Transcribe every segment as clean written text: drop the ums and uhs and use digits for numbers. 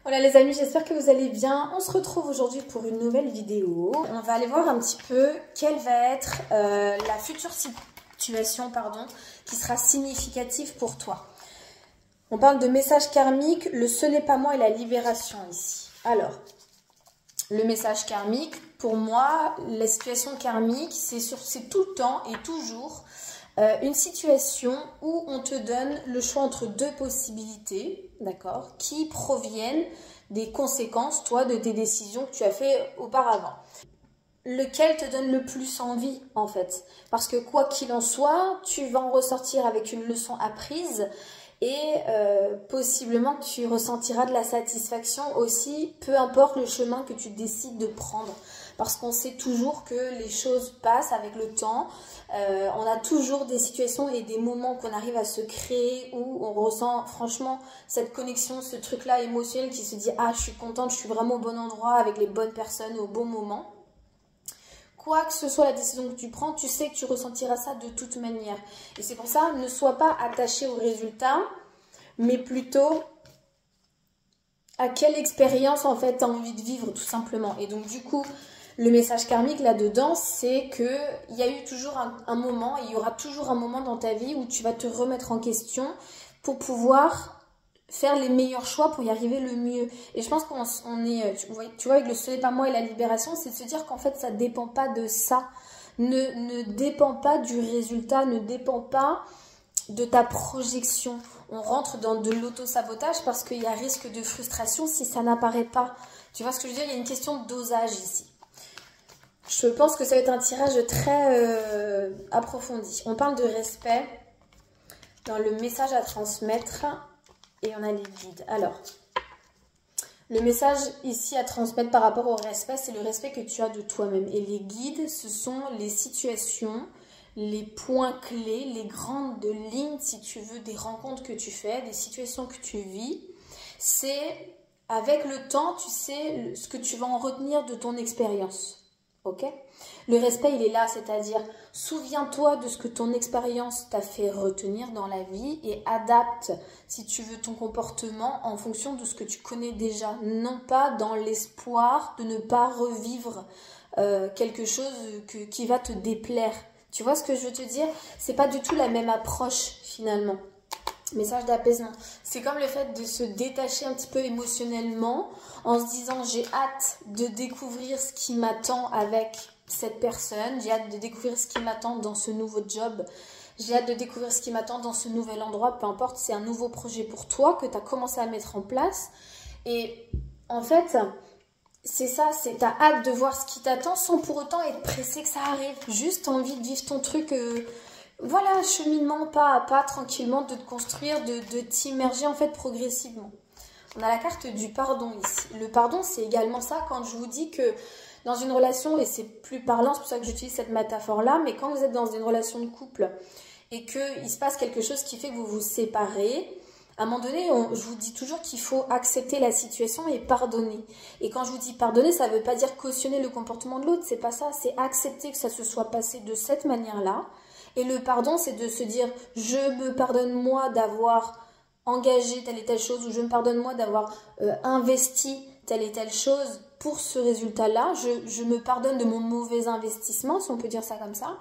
Voilà les amis, j'espère que vous allez bien. On se retrouve aujourd'hui pour une nouvelle vidéo. On va aller voir un petit peu quelle va être la future situation qui sera significative pour toi. On parle de message karmique, le ce n'est pas moi et la libération ici. Alors, le message karmique, pour moi, la situation karmique, c'est tout le temps et toujours une situation où on te donne le choix entre deux possibilités, d'accord, qui proviennent des conséquences, toi, de tes décisions que tu as fait auparavant. Lequel te donne le plus envie, en fait? Parce que quoi qu'il en soit, tu vas en ressortir avec une leçon apprise et possiblement tu ressentiras de la satisfaction aussi, peu importe le chemin que tu décides de prendre. Parce qu'on sait toujours que les choses passent avec le temps. On a toujours des situations et des moments qu'on arrive à se créer où on ressent franchement cette connexion, ce truc-là émotionnel qui se dit « Ah, je suis contente, je suis vraiment au bon endroit avec les bonnes personnes au bon moment ». Quoi que ce soit la décision que tu prends, tu sais que tu ressentiras ça de toute manière. Et c'est pour ça, ne sois pas attaché au résultat, mais plutôt à quelle expérience en fait tu as envie de vivre tout simplement. Et donc du coup, le message karmique là-dedans, c'est qu'il y a eu toujours un moment, et il y aura toujours un moment dans ta vie où tu vas te remettre en question pour pouvoir faire les meilleurs choix pour y arriver le mieux. Et je pense qu'on est, tu vois, avec le ce n'est pas moi et la libération, c'est de se dire qu'en fait, ça ne dépend pas de ça. Ne dépend pas du résultat, ne dépend pas de ta projection. On rentre dans de l'auto-sabotage parce qu'il y a risque de frustration si ça n'apparaît pas. Tu vois ce que je veux dire? Il y a une question de dosage ici. Je pense que ça va être un tirage très approfondi. On parle de respect dans le message à transmettre. Et on a les guides. Alors, le message ici à transmettre par rapport au respect, c'est le respect que tu as de toi-même. Et les guides, ce sont les situations, les points clés, les grandes lignes, si tu veux, des rencontres que tu fais, des situations que tu vis. C'est, avec le temps, tu sais ce que tu vas en retenir de ton expérience. Ok? Le respect, il est là, c'est-à-dire, souviens-toi de ce que ton expérience t'a fait retenir dans la vie et adapte, si tu veux, ton comportement en fonction de ce que tu connais déjà. Non pas dans l'espoir de ne pas revivre quelque chose qui va te déplaire. Tu vois ce que je veux te dire? C'est pas du tout la même approche, finalement. Message d'apaisement. C'est comme le fait de se détacher un petit peu émotionnellement en se disant j'ai hâte de découvrir ce qui m'attend avec cette personne, j'ai hâte de découvrir ce qui m'attend dans ce nouveau job, j'ai hâte de découvrir ce qui m'attend dans ce nouvel endroit, peu importe, c'est un nouveau projet pour toi que tu as commencé à mettre en place. Et en fait, c'est ça, c'est tu as hâte de voir ce qui t'attend sans pour autant être pressé que ça arrive. Juste envie de vivre ton truc... Voilà, cheminement, pas à pas, tranquillement, de te construire, de t'immerger en fait progressivement. On a la carte du pardon ici. Le pardon, c'est également ça quand je vous dis que dans une relation, et c'est plus parlant, c'est pour ça que j'utilise cette métaphore-là, mais quand vous êtes dans une relation de couple et qu'il se passe quelque chose qui fait que vous vous séparez, à un moment donné, je vous dis toujours qu'il faut accepter la situation et pardonner. Et quand je vous dis pardonner, ça ne veut pas dire cautionner le comportement de l'autre, c'est pas ça, c'est accepter que ça se soit passé de cette manière-là. Et le pardon, c'est de se dire « je me pardonne moi d'avoir engagé telle et telle chose » ou « je me pardonne moi d'avoir investi telle et telle chose pour ce résultat-là. Je me pardonne de mon mauvais investissement, si on peut dire ça comme ça. »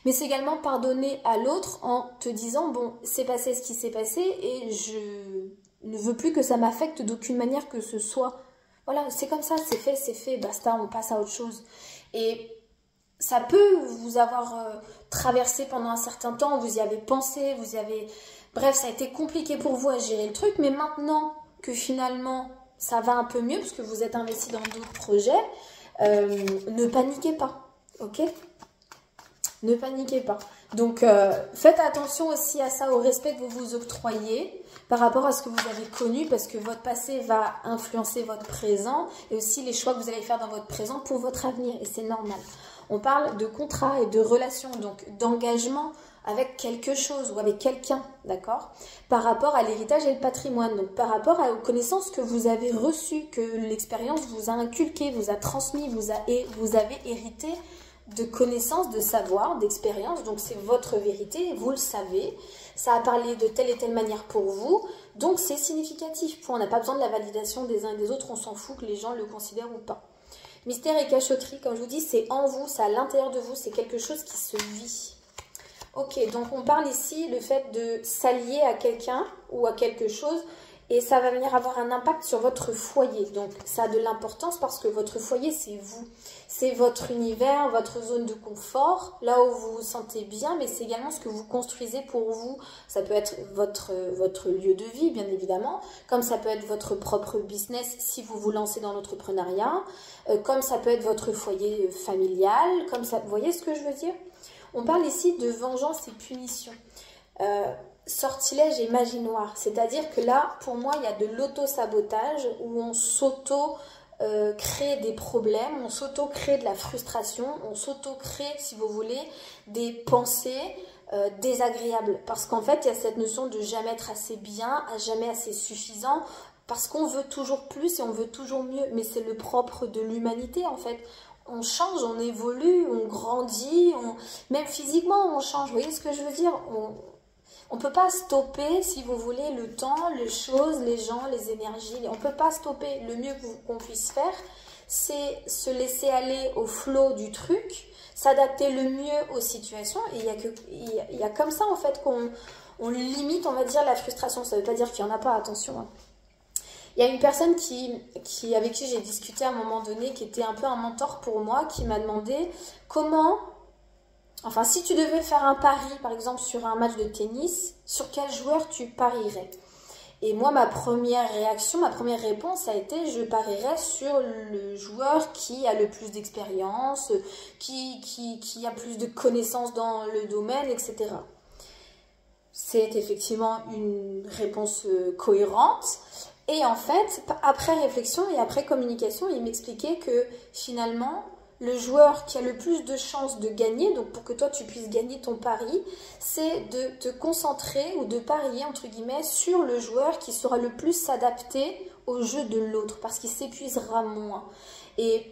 Mais c'est également pardonner à l'autre en te disant « bon, c'est passé ce qui s'est passé et je ne veux plus que ça m'affecte d'aucune manière que ce soit. » Voilà, c'est comme ça, c'est fait, basta, on passe à autre chose. Et ça peut vous avoir traversé pendant un certain temps, vous y avez pensé, vous y avez... Bref, ça a été compliqué pour vous à gérer le truc, mais maintenant que finalement ça va un peu mieux, parce que vous êtes investi dans d'autres projets, ne paniquez pas, ok? Ne paniquez pas. Donc, faites attention aussi à ça, au respect que vous vous octroyez par rapport à ce que vous avez connu, parce que votre passé va influencer votre présent et aussi les choix que vous allez faire dans votre présent pour votre avenir, et c'est normal. On parle de contrat et de relation, donc d'engagement avec quelque chose ou avec quelqu'un, d'accord? Par rapport à l'héritage et le patrimoine, donc par rapport aux connaissances que vous avez reçues, que l'expérience vous a inculqué, vous a transmis, vous avez hérité de connaissances, de savoir, d'expérience. Donc c'est votre vérité, vous le savez. Ça a parlé de telle et telle manière pour vous. Donc c'est significatif. On n'a pas besoin de la validation des uns et des autres. On s'en fout que les gens le considèrent ou pas. Mystère et cachotterie, comme je vous dis, c'est en vous, c'est à l'intérieur de vous. C'est quelque chose qui se vit. Ok, donc on parle ici le fait de s'allier à quelqu'un ou à quelque chose. Et ça va venir avoir un impact sur votre foyer. Donc ça a de l'importance parce que votre foyer, c'est vous. C'est votre univers, votre zone de confort, là où vous vous sentez bien, mais c'est également ce que vous construisez pour vous. Ça peut être votre lieu de vie, bien évidemment, comme ça peut être votre propre business si vous vous lancez dans l'entrepreneuriat, comme ça peut être votre foyer familial, comme ça, vous voyez ce que je veux dire? On parle ici de vengeance et punition. Sortilège et magie noire, c'est-à-dire que là, pour moi, il y a de l'auto-sabotage où on s'auto-crée des problèmes, on s'auto-crée de la frustration, on s'auto-crée, si vous voulez, des pensées désagréables. Parce qu'en fait, il y a cette notion de jamais être assez bien, jamais assez suffisant, parce qu'on veut toujours plus et on veut toujours mieux. Mais c'est le propre de l'humanité, en fait. On change, on évolue, on grandit, même physiquement, on change. Vous voyez ce que je veux dire? On ne peut pas stopper, si vous voulez, le temps, les choses, les gens, les énergies. On ne peut pas stopper. Le mieux qu'on puisse faire, c'est se laisser aller au flot du truc, s'adapter le mieux aux situations. Et il y a comme ça, en fait, qu'on limite, on va dire, la frustration. Ça ne veut pas dire qu'il n'y en a pas, attention. Hein. Il y a une personne avec qui j'ai discuté à un moment donné, qui était un peu un mentor pour moi, qui m'a demandé comment... Enfin, si tu devais faire un pari, par exemple, sur un match de tennis, sur quel joueur tu parierais? Et moi, ma première réaction, ma première réponse a été, je parierais sur le joueur qui a le plus d'expérience, qui a plus de connaissances dans le domaine, etc. C'est effectivement une réponse cohérente. Et en fait, après réflexion et après communication, il m'expliquait que finalement... Le joueur qui a le plus de chances de gagner, donc pour que toi tu puisses gagner ton pari, c'est de te concentrer ou de parier entre guillemets sur le joueur qui sera le plus s'adapter au jeu de l'autre parce qu'il s'épuisera moins. Et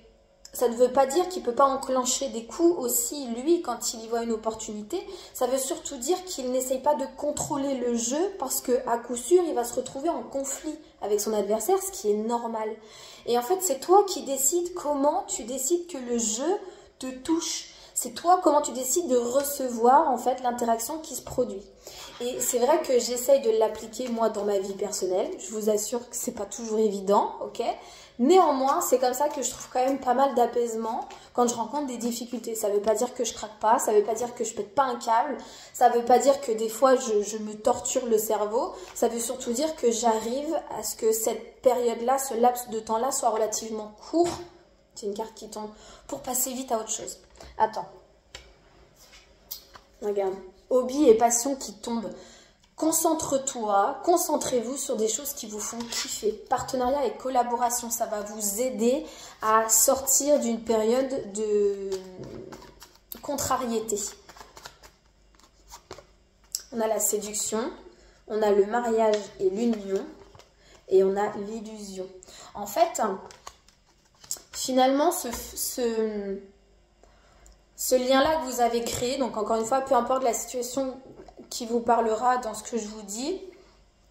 ça ne veut pas dire qu'il ne peut pas enclencher des coups aussi, lui, quand il y voit une opportunité. Ça veut surtout dire qu'il n'essaye pas de contrôler le jeu parce qu'à coup sûr, il va se retrouver en conflit avec son adversaire, ce qui est normal. Et en fait, c'est toi qui décides comment tu décides que le jeu te touche. C'est toi comment tu décides de recevoir en fait l'interaction qui se produit. Et c'est vrai que j'essaye de l'appliquer moi dans ma vie personnelle. Je vous assure que c'est pas toujours évident, ok? Néanmoins, c'est comme ça que je trouve quand même pas mal d'apaisement quand je rencontre des difficultés. Ça veut pas dire que je craque pas, ça veut pas dire que je pète pas un câble, ça veut pas dire que des fois je me torture le cerveau. Ça veut surtout dire que j'arrive à ce que cette période-là, ce laps de temps-là soit relativement court. C'est une carte qui tombe pour passer vite à autre chose. Attends. Regarde. Hobby et passion qui tombent. Concentre-toi, concentrez-vous sur des choses qui vous font kiffer. Partenariat et collaboration, ça va vous aider à sortir d'une période de contrariété. On a la séduction, on a le mariage et l'union, et on a l'illusion. En fait, finalement, ce lien-là que vous avez créé, donc encore une fois, peu importe la situation qui vous parlera dans ce que je vous dis,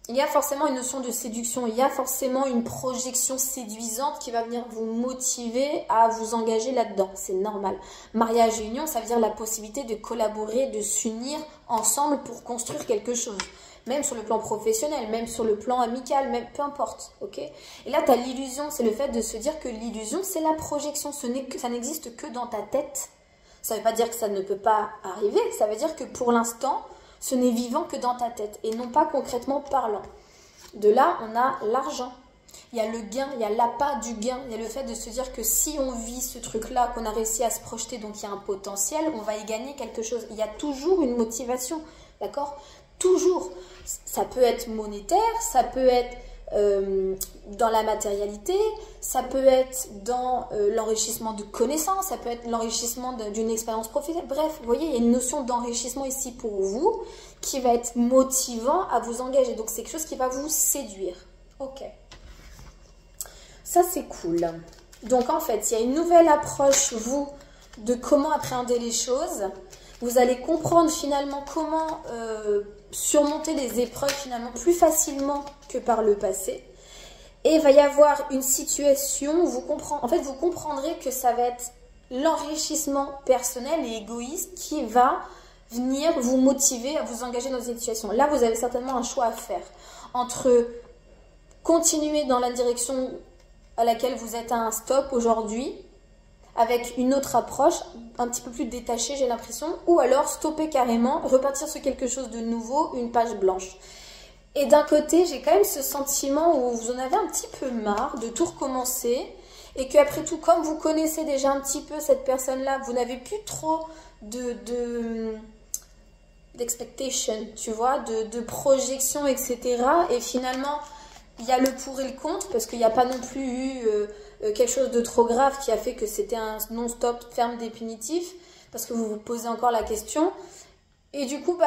il y a forcément une notion de séduction, il y a forcément une projection séduisante qui va venir vous motiver à vous engager là-dedans, c'est normal. Mariage et union, ça veut dire la possibilité de collaborer, de s'unir ensemble pour construire quelque chose. Même sur le plan professionnel, même sur le plan amical, même peu importe, ok? Et là, tu as l'illusion, c'est le fait de se dire que l'illusion, c'est la projection, ça n'existe que dans ta tête. Ça ne veut pas dire que ça ne peut pas arriver, ça veut dire que pour l'instant, ce n'est vivant que dans ta tête et non pas concrètement parlant. De là, on a l'argent. Il y a le gain, il y a l'appât du gain. Il y a le fait de se dire que si on vit ce truc-là, qu'on a réussi à se projeter, donc il y a un potentiel, on va y gagner quelque chose. Il y a toujours une motivation, d'accord? Toujours. Ça peut être monétaire, ça peut être dans la matérialité, ça peut être dans l'enrichissement de connaissances, ça peut être l'enrichissement d'une expérience professionnelle. Bref, vous voyez, il y a une notion d'enrichissement ici pour vous qui va être motivant à vous engager. Donc, c'est quelque chose qui va vous séduire. Ok. Ça, c'est cool. Donc, en fait, il y a une nouvelle approche, vous, de comment appréhender les choses. Vous allez comprendre finalement comment surmonter les épreuves finalement plus facilement que par le passé. Et il va y avoir une situation où vous comprendrez que ça va être l'enrichissement personnel et égoïste qui va venir vous motiver à vous engager dans cette situation. Là, vous avez certainement un choix à faire entre continuer dans la direction à laquelle vous êtes à un stop aujourd'hui, avec une autre approche, un petit peu plus détachée, j'ai l'impression, ou alors stopper carrément, repartir sur quelque chose de nouveau, une page blanche. Et d'un côté, j'ai quand même ce sentiment où vous en avez un petit peu marre de tout recommencer, et qu'après tout, comme vous connaissez déjà un petit peu cette personne-là, vous n'avez plus trop d'expectation, tu vois, de projection, etc. Et finalement, il y a le pour et le contre, parce qu'il n'y a pas non plus eu quelque chose de trop grave qui a fait que c'était un non-stop ferme définitif, parce que vous vous posez encore la question. Et du coup,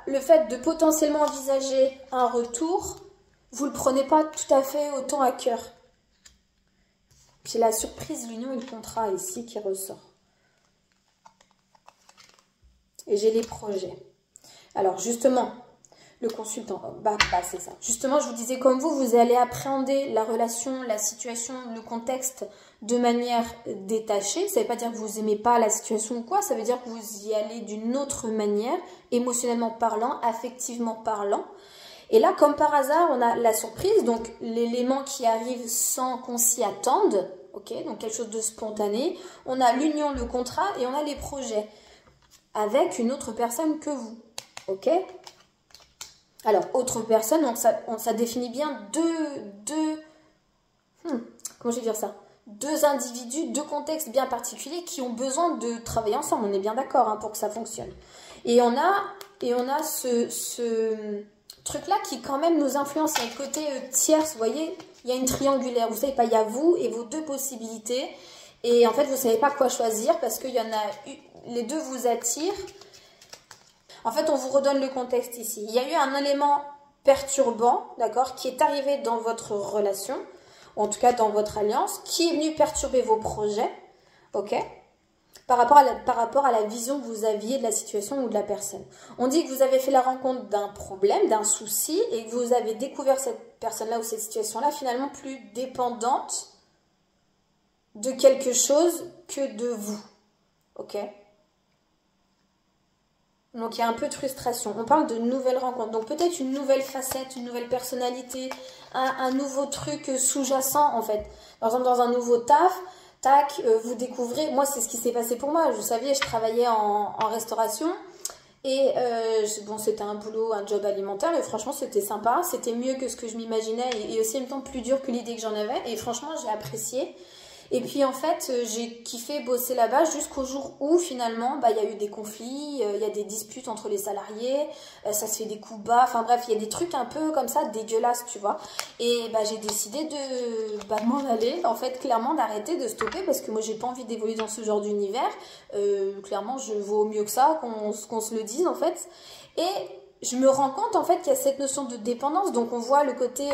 le fait de potentiellement envisager un retour, vous ne le prenez pas tout à fait autant à cœur. J'ai la surprise, l'union et le contrat ici qui ressort. Et j'ai les projets. Alors justement, le consultant, c'est ça. Justement, je vous disais, comme vous allez appréhender la relation, la situation, le contexte de manière détachée. Ça ne veut pas dire que vous n'aimez pas la situation ou quoi, ça veut dire que vous y allez d'une autre manière, émotionnellement parlant, affectivement parlant. Et là, comme par hasard, on a la surprise, donc l'élément qui arrive sans qu'on s'y attende, ok, donc quelque chose de spontané. On a l'union, le contrat et on a les projets avec une autre personne que vous, ok. Alors, autre personne, donc ça définit bien comment je vais dire ça, deux individus, deux contextes bien particuliers qui ont besoin de travailler ensemble. On est bien d'accord hein, pour que ça fonctionne. Et on a ce truc-là qui quand même nous influence. Il y a le côté tierce, vous voyez, il y a une triangulaire. Vous savez pas, il y a vous et vos deux possibilités. Et en fait, vous ne savez pas quoi choisir parce qu'il y en a, les deux vous attirent. En fait, on vous redonne le contexte ici. Il y a eu un élément perturbant, d'accord, qui est arrivé dans votre relation, ou en tout cas dans votre alliance, qui est venu perturber vos projets, ok, par rapport à la vision que vous aviez de la situation ou de la personne. On dit que vous avez fait la rencontre d'un problème, d'un souci, et que vous avez découvert cette personne-là ou cette situation-là finalement plus dépendante de quelque chose que de vous, ok. Donc, il y a un peu de frustration. On parle de nouvelles rencontres. Donc, peut-être une nouvelle facette, une nouvelle personnalité, un nouveau truc sous-jacent, en fait. Par exemple, dans un nouveau taf, tac, vous découvrez... Moi, c'est ce qui s'est passé pour moi. Vous saviez, je travaillais en restauration. Et bon, c'était un boulot, un job alimentaire. Et franchement, c'était sympa. C'était mieux que ce que je m'imaginais. Et aussi, en même temps, plus dur que l'idée que j'en avais. Et franchement, j'ai apprécié. Et puis en fait, j'ai kiffé bosser là-bas jusqu'au jour où finalement, il y a eu des conflits, il y a des disputes entre les salariés, ça se fait des coups bas, enfin bref, il y a des trucs un peu comme ça dégueulasses, tu vois. Et j'ai décidé de m'en aller, en fait, clairement d'arrêter, de stopper, parce que moi j'ai pas envie d'évoluer dans ce genre d'univers. Clairement, je vaux mieux que ça, qu'on se le dise en fait. Et je me rends compte en fait qu'il y a cette notion de dépendance, donc on voit le côté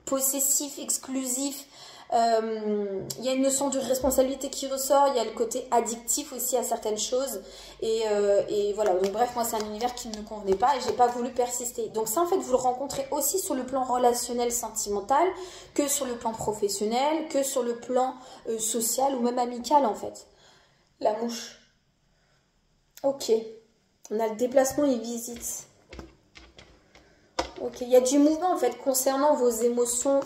possessif, exclusif. Il y a une notion de responsabilité qui ressort, il y a le côté addictif aussi à certaines choses et voilà, donc bref, moi c'est un univers qui ne me convenait pas et j'ai pas voulu persister. Donc ça en fait vous le rencontrez aussi sur le plan relationnel sentimental, que sur le plan professionnel, que sur le plan social ou même amical en fait. La mouche. Ok, on a le déplacement et visite. Ok, il y a du mouvement en fait concernant vos émotions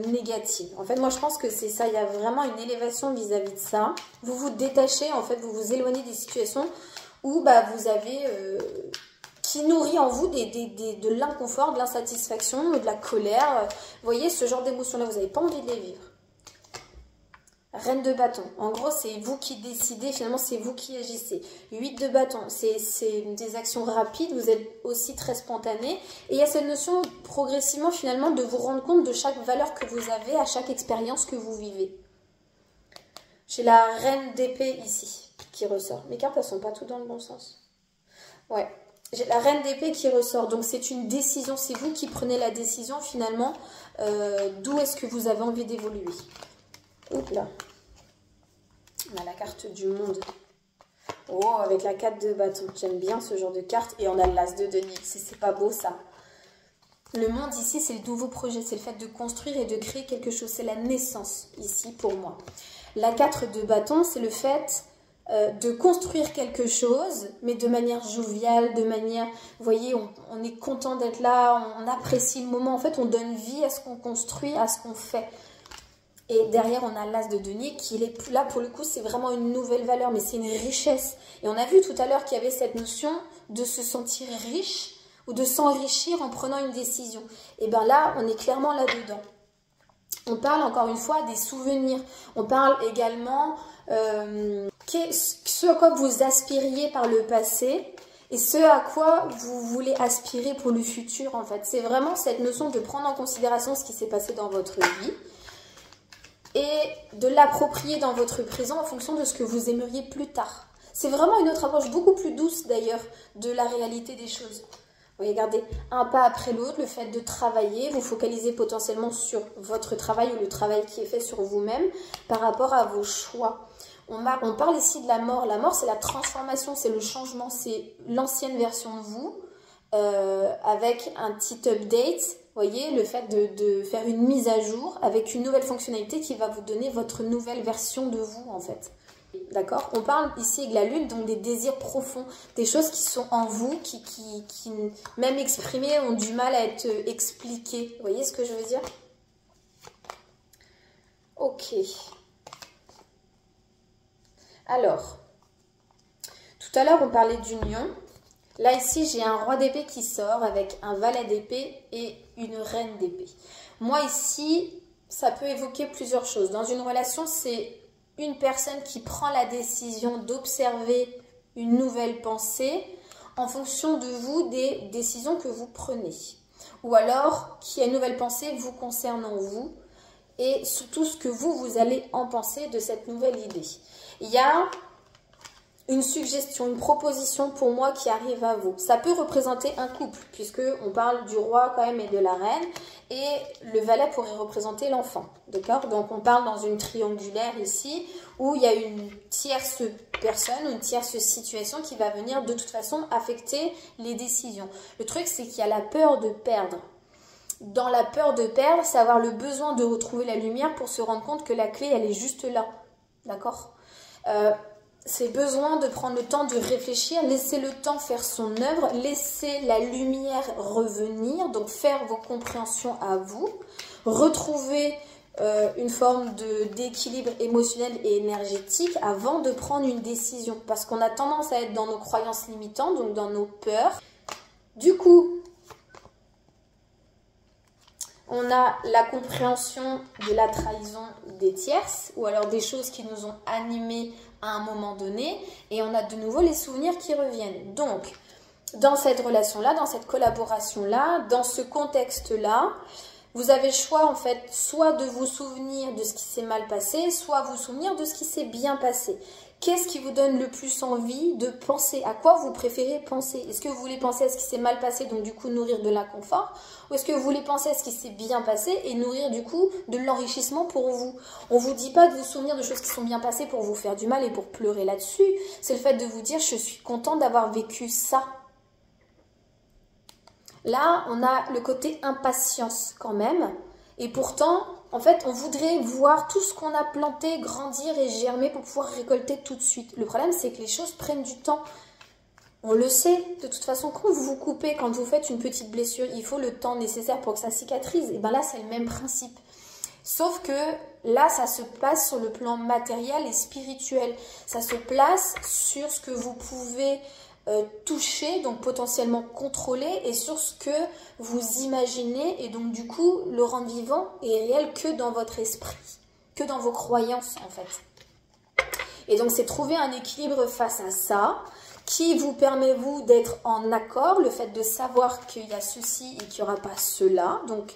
négatives. En fait, moi je pense que c'est ça, il y a vraiment une élévation vis-à-vis de ça. Vous vous détachez, en fait, vous vous éloignez des situations où vous avez, qui nourrit en vous de l'inconfort, de l'insatisfaction, de la colère. Vous voyez, ce genre d'émotions-là, vous n'avez pas envie de les vivre. Reine de bâton. En gros, c'est vous qui décidez, finalement, c'est vous qui agissez. 8 de bâton, c'est des actions rapides, vous êtes aussi très spontané. Et il y a cette notion, progressivement, finalement, de vous rendre compte de chaque valeur que vous avez à chaque expérience que vous vivez. J'ai la reine d'épée ici, qui ressort. Mes cartes, elles sont pas toutes dans le bon sens. Ouais. J'ai la reine d'épée qui ressort. Donc, c'est une décision. C'est vous qui prenez la décision, finalement, d'où est-ce que vous avez envie d'évoluer. Oups là. On a la carte du monde. Oh, avec la 4 de bâton. J'aime bien ce genre de carte. Et on a l'as de denier. C'est pas beau ça. Le monde ici, c'est le nouveau projet. C'est le fait de construire et de créer quelque chose. C'est la naissance ici pour moi. La 4 de bâton, c'est le fait de construire quelque chose, mais de manière joviale, de manière... Vous voyez, on est content d'être là, on apprécie le moment. En fait, on donne vie à ce qu'on construit, à ce qu'on fait. Et derrière, on a l'as de denier qui est là, pour le coup, c'est vraiment une nouvelle valeur, mais c'est une richesse. Et on a vu tout à l'heure qu'il y avait cette notion de se sentir riche ou de s'enrichir en prenant une décision. Et bien là, on est clairement là-dedans. On parle encore une fois des souvenirs. On parle également ce à quoi vous aspiriez par le passé et ce à quoi vous voulez aspirer pour le futur, en fait. C'est vraiment cette notion de prendre en considération ce qui s'est passé dans votre vie et de l'approprier dans votre présent en fonction de ce que vous aimeriez plus tard. C'est vraiment une autre approche, beaucoup plus douce d'ailleurs, de la réalité des choses. Vous regardez, un pas après l'autre, le fait de travailler, vous focalisez potentiellement sur votre travail ou le travail qui est fait sur vous-même par rapport à vos choix. On parle ici de la mort. La mort, c'est la transformation, c'est le changement, c'est l'ancienne version de vous avec un petit update. Vous voyez, le fait de faire une mise à jour avec une nouvelle fonctionnalité qui va vous donner votre nouvelle version de vous, en fait. D'accord? On parle ici avec la lune, donc des désirs profonds, des choses qui sont en vous, qui même exprimées, ont du mal à être expliquées. Vous voyez ce que je veux dire? Ok. Alors, tout à l'heure, on parlait d'union. Là, ici, j'ai un roi d'épée qui sort avec un valet d'épée et une reine d'épée. Moi, ici, ça peut évoquer plusieurs choses. Dans une relation, c'est une personne qui prend la décision d'observer une nouvelle pensée en fonction de vous, des décisions que vous prenez. Ou alors, qui a une nouvelle pensée vous concernant vous et surtout ce que vous allez en penser de cette nouvelle idée. Il y a une suggestion, une proposition pour moi qui arrive à vous. Ça peut représenter un couple, puisque on parle du roi quand même et de la reine, et le valet pourrait représenter l'enfant, d'accord? Donc on parle dans une triangulaire ici, où il y a une tierce personne, une tierce situation qui va venir de toute façon affecter les décisions. Le truc, c'est qu'il y a la peur de perdre. Dans la peur de perdre, c'est avoir le besoin de retrouver la lumière pour se rendre compte que la clé, elle est juste là, d'accord? C'est besoin de prendre le temps de réfléchir, laisser le temps faire son œuvre, laisser la lumière revenir, donc faire vos compréhensions à vous, retrouver une forme d'équilibre émotionnel et énergétique avant de prendre une décision. Parce qu'on a tendance à être dans nos croyances limitantes, donc dans nos peurs. Du coup, on a la compréhension de la trahison des tierces ou alors des choses qui nous ont animés à un moment donné et on a de nouveau les souvenirs qui reviennent. Donc, dans cette relation-là, dans cette collaboration-là, dans ce contexte-là, vous avez le choix en fait soit de vous souvenir de ce qui s'est mal passé, soit vous souvenir de ce qui s'est bien passé. Qu'est-ce qui vous donne le plus envie de penser? À quoi vous préférez penser? Est-ce que vous voulez penser à ce qui s'est mal passé, donc du coup nourrir de l'inconfort? Ou est-ce que vous voulez penser à ce qui s'est bien passé et nourrir du coup de l'enrichissement pour vous? On ne vous dit pas de vous souvenir de choses qui sont bien passées pour vous faire du mal et pour pleurer là-dessus. C'est le fait de vous dire je suis content d'avoir vécu ça. Là, on a le côté impatience quand même. Et pourtant, en fait, on voudrait voir tout ce qu'on a planté grandir et germer pour pouvoir récolter tout de suite. Le problème, c'est que les choses prennent du temps. On le sait, de toute façon, quand vous vous coupez, quand vous faites une petite blessure, il faut le temps nécessaire pour que ça cicatrise. Et bien là, c'est le même principe. Sauf que là, ça se passe sur le plan matériel et spirituel. Ça se place sur ce que vous pouvez toucher, donc potentiellement contrôler, et sur ce que vous imaginez, et donc du coup le rendre vivant et réel que dans votre esprit, que dans vos croyances en fait. Et donc c'est trouver un équilibre face à ça qui vous permet vous d'être en accord, le fait de savoir qu'il y a ceci et qu'il n'y aura pas cela, donc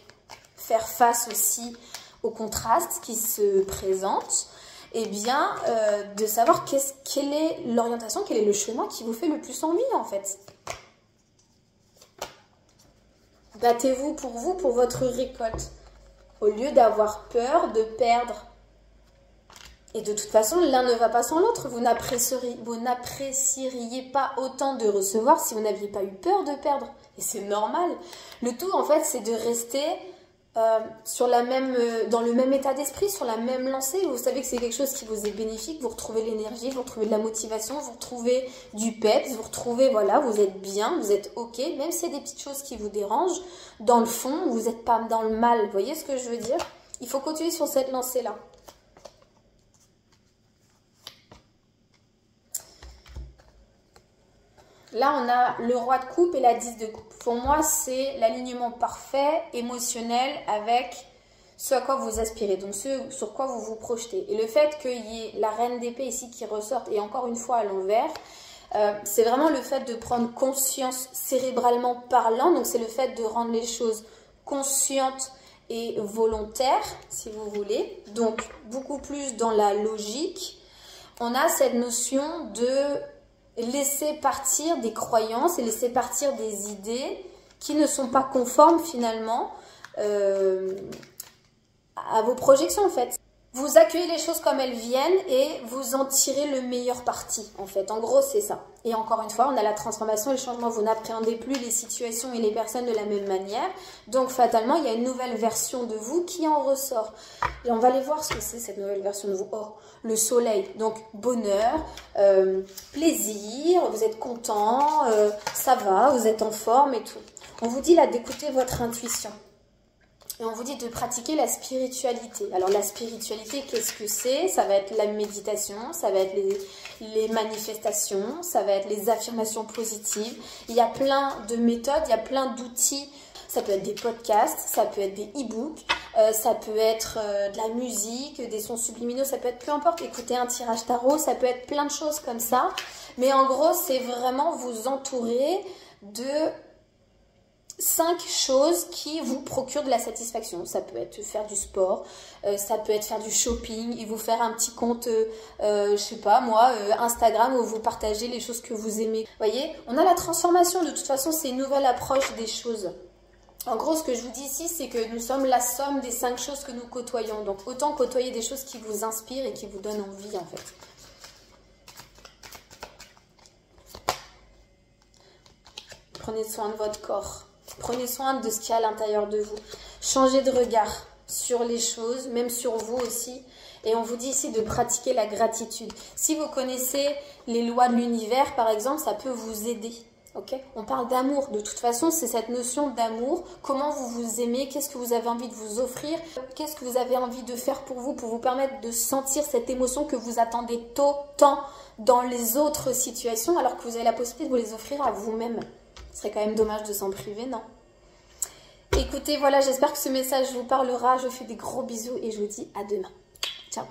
faire face aussi au contraste qui se présente. Eh bien, de savoir quelle est l'orientation, quel est le chemin qui vous fait le plus envie, en fait. Battez-vous, pour votre récolte, au lieu d'avoir peur de perdre. Et de toute façon, l'un ne va pas sans l'autre. Vous n'apprécieriez pas autant de recevoir si vous n'aviez pas eu peur de perdre. Et c'est normal. Le tout, en fait, c'est de rester dans le même état d'esprit, sur la même lancée. Vous savez que c'est quelque chose qui vous est bénéfique. Vous retrouvez l'énergie, vous retrouvez de la motivation, vous retrouvez du peps, vous retrouvez, voilà, vous êtes bien, vous êtes OK. Même s'il y a des petites choses qui vous dérangent, dans le fond, vous n'êtes pas dans le mal. Vous voyez ce que je veux dire? Il faut continuer sur cette lancée-là. Là, on a le roi de coupe et la 10 de coupe. Pour moi, c'est l'alignement parfait, émotionnel, avec ce à quoi vous aspirez. Donc, ce sur quoi vous vous projetez. Et le fait qu'il y ait la reine d'épée ici qui ressorte, et encore une fois à l'envers, c'est vraiment le fait de prendre conscience cérébralement parlant. Donc, c'est le fait de rendre les choses conscientes et volontaires, si vous voulez. Donc, beaucoup plus dans la logique. On a cette notion de laisser partir des croyances et laisser partir des idées qui ne sont pas conformes finalement à vos projections en fait. Vous accueillez les choses comme elles viennent et vous en tirez le meilleur parti en fait. En gros c'est ça. Et encore une fois on a la transformation et le changement. Vous n'appréhendez plus les situations et les personnes de la même manière. Donc fatalement il y a une nouvelle version de vous qui en ressort. Et on va aller voir ce que c'est cette nouvelle version de vous. Oh, le soleil, donc bonheur, plaisir, vous êtes content, ça va, vous êtes en forme et tout. On vous dit là d'écouter votre intuition. Et on vous dit de pratiquer la spiritualité. Alors la spiritualité, qu'est-ce que c'est? Ça va être la méditation, ça va être les manifestations, ça va être les affirmations positives. Il y a plein de méthodes, il y a plein d'outils. Ça peut être des podcasts, ça peut être des e-books, ça peut être de la musique, des sons subliminaux, ça peut être peu importe, écouter un tirage tarot, ça peut être plein de choses comme ça. Mais en gros, c'est vraiment vous entourer de 5 choses qui vous procurent de la satisfaction. Ça peut être faire du sport, ça peut être faire du shopping et vous faire un petit compte, je sais pas moi, Instagram où vous partagez les choses que vous aimez. Vous voyez, on a la transformation, de toute façon c'est une nouvelle approche des choses. En gros, ce que je vous dis ici, c'est que nous sommes la somme des 5 choses que nous côtoyons. Donc autant côtoyer des choses qui vous inspirent et qui vous donnent envie en fait. Prenez soin de votre corps. Prenez soin de ce qu'il y a à l'intérieur de vous. Changez de regard sur les choses, même sur vous aussi. Et on vous dit ici de pratiquer la gratitude. Si vous connaissez les lois de l'univers, par exemple, ça peut vous aider. Okay, on parle d'amour. De toute façon, c'est cette notion d'amour. Comment vous vous aimez, qu'est-ce que vous avez envie de vous offrir, qu'est-ce que vous avez envie de faire pour vous permettre de sentir cette émotion que vous attendez autant dans les autres situations, alors que vous avez la possibilité de vous les offrir à vous-même. Ce serait quand même dommage de s'en priver, non? Écoutez, voilà, j'espère que ce message vous parlera. Je vous fais des gros bisous et je vous dis à demain. Ciao!